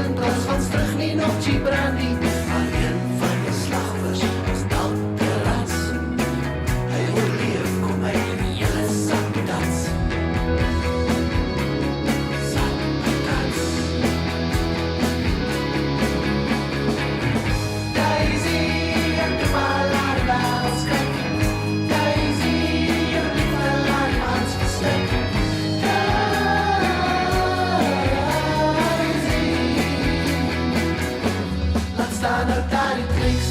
en dras van terug nie nog cheap brandy. Alleen van die slagvers was dalk te rats. Hy oorleef, kom hy in die hele sak patats. Sak patats. Daisy, ek het maar laat wêreld skrik. Daisy, jou liefde laat mans verstik. Daisy, laat staan nou daar die triks.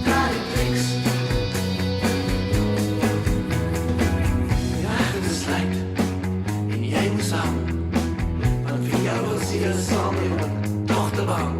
Daar die triks. Ja, dit is leid. En jy moet saam. Want vir jou is hier saam, jy moet toch te bang.